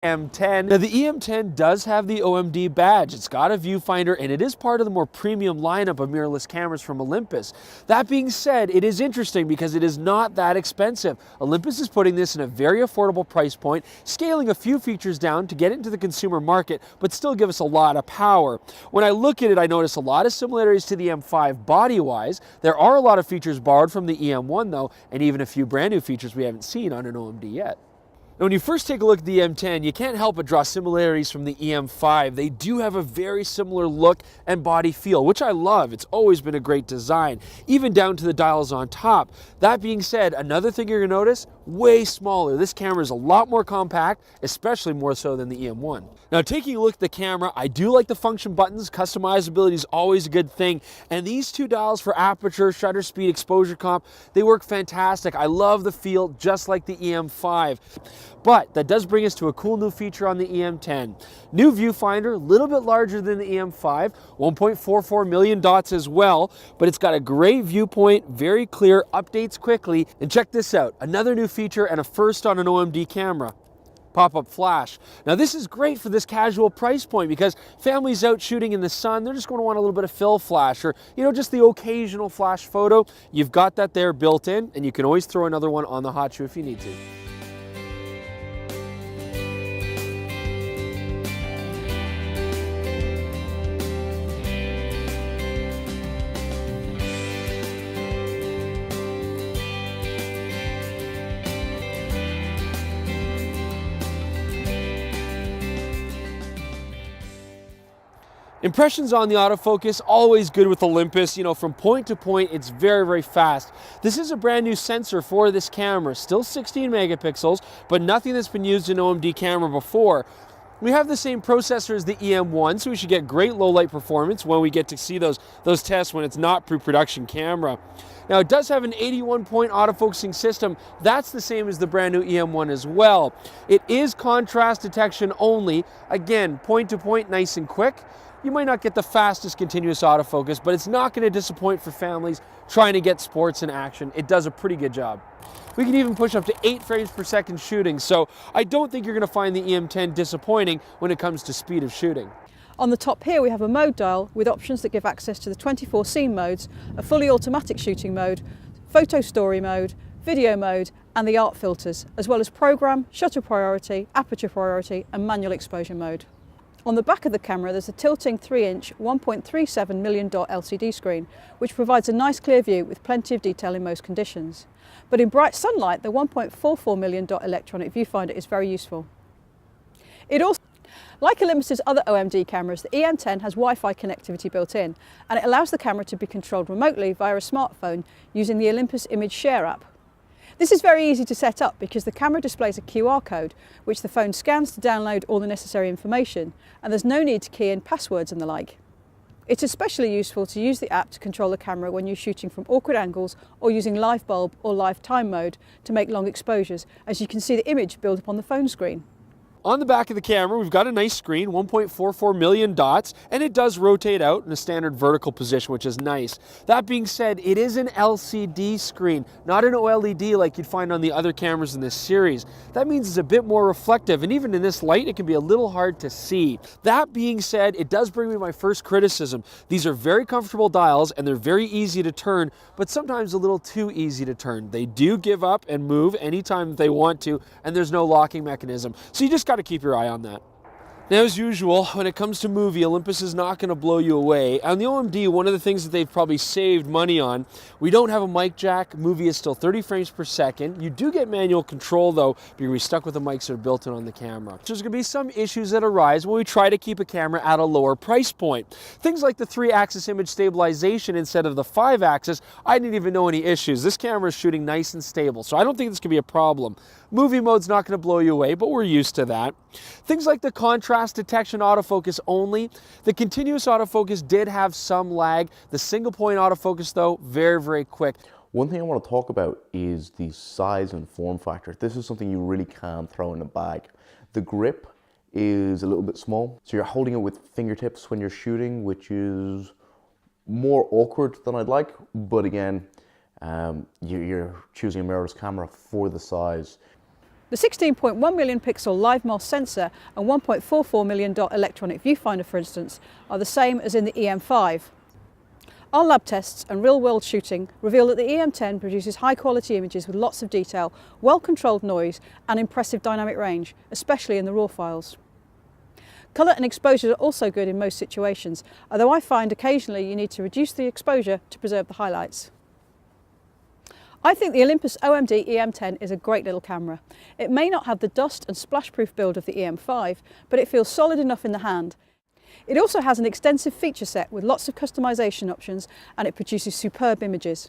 M10. Now the M10 does have the OMD badge. It's got a viewfinder and it is part of the more premium lineup of mirrorless cameras from Olympus. That being said, it is interesting because it is not that expensive. Olympus is putting this in a very affordable price point, scaling a few features down to get it into the consumer market, but still give us a lot of power. When I look at it, I notice a lot of similarities to the M5 body-wise. There are a lot of features borrowed from the EM1 though, and even a few brand new features we haven't seen on an OMD yet. Now, when you first take a look at the M10, you can't help but draw similarities from the EM5. They do have a very similar look and body feel, which I love. It's always been a great design, even down to the dials on top. That being said, another thing you're gonna notice, way smaller. This camera is a lot more compact, especially more so than the EM1. Now, taking a look at the camera, I do like the function buttons. Customizability is always a good thing. And these two dials for aperture, shutter speed, exposure comp, they work fantastic. I love the feel just like the EM5. But that does bring us to a cool new feature on the EM10. New viewfinder, a little bit larger than the EM5, 1.44 million dots as well, but it's got a great viewpoint, very clear, updates quickly. And check this out, another new feature and a first on an OMD camera. Pop-up flash. Now this is great for this casual price point because families out shooting in the sun, they're just going to want a little bit of fill flash or, just the occasional flash photo. You've got that there built in and you can always throw another one on the hot shoe if you need to. Impressions on the autofocus, always good with Olympus. From point to point, it's very, very fast. This is a brand new sensor for this camera, still 16 megapixels, but nothing that's been used in OMD camera before. We have the same processor as the EM1, so we should get great low light performance when we get to see those tests when it's not pre-production camera. Now it does have an 81-point autofocusing system. That's the same as the brand new EM1 as well. It is contrast detection only. Again, point to point, nice and quick. You might not get the fastest continuous autofocus, but it's not going to disappoint for families trying to get sports and action. It does a pretty good job. We can even push up to 8 frames per second shooting, so I don't think you're going to find the EM10 disappointing when it comes to speed of shooting. On the top here we have a mode dial with options that give access to the 24 scene modes, a fully automatic shooting mode, photo story mode, video mode and the art filters, as well as program, shutter priority, aperture priority and manual exposure mode. On the back of the camera there's a tilting 3-inch 1.37 million dot LCD screen which provides a nice clear view with plenty of detail in most conditions. But in bright sunlight the 1.44 million dot electronic viewfinder is very useful. It also, like Olympus's other OMD cameras, the EM10 has Wi-Fi connectivity built in and it allows the camera to be controlled remotely via a smartphone using the Olympus Image Share app. This is very easy to set up because the camera displays a QR code which the phone scans to download all the necessary information and there's no need to key in passwords and the like. It's especially useful to use the app to control the camera when you're shooting from awkward angles or using live bulb or live time mode to make long exposures, as you can see the image build up on the phone screen. On the back of the camera, we've got a nice screen, 1.44 million dots, and it does rotate out in a standard vertical position, which is nice. That being said, it is an LCD screen, not an OLED like you'd find on the other cameras in this series. That means it's a bit more reflective, and even in this light, it can be a little hard to see. That being said, it does bring me my first criticism. These are very comfortable dials, and they're very easy to turn, but sometimes a little too easy to turn. They do give up and move anytime they want to, and there's no locking mechanism. So you just got to keep your eye on that. Now, as usual, when it comes to movie, Olympus is not going to blow you away. On the OMD, one of the things that they've probably saved money on, we don't have a mic jack. Movie is still 30 frames per second. You do get manual control, though, but you're stuck with the mics that are built in on the camera. So there's going to be some issues that arise when we try to keep a camera at a lower price point. Things like the 3-axis image stabilization instead of the 5-axis, I didn't even know any issues. This camera is shooting nice and stable, so I don't think this could be a problem. Movie mode's not going to blow you away, but we're used to that. Things like the contrast detection autofocus only. The continuous autofocus did have some lag. The single point autofocus though, very, very quick. One thing I want to talk about is the size and form factor. This is something you really can throw in a bag. The grip is a little bit small, so you're holding it with fingertips when you're shooting, which is more awkward than I'd like, but again, you're choosing a mirrorless camera for the size. The 16.1 million pixel live MOS sensor and 1.44 million dot electronic viewfinder, for instance, are the same as in the EM5. Our lab tests and real-world shooting reveal that the EM10 produces high-quality images with lots of detail, well-controlled noise and impressive dynamic range, especially in the RAW files. Colour and exposure are also good in most situations, although I find occasionally you need to reduce the exposure to preserve the highlights. I think the Olympus OMD EM10 is a great little camera. It may not have the dust and splash-proof build of the EM5, but it feels solid enough in the hand. It also has an extensive feature set with lots of customisation options, and it produces superb images.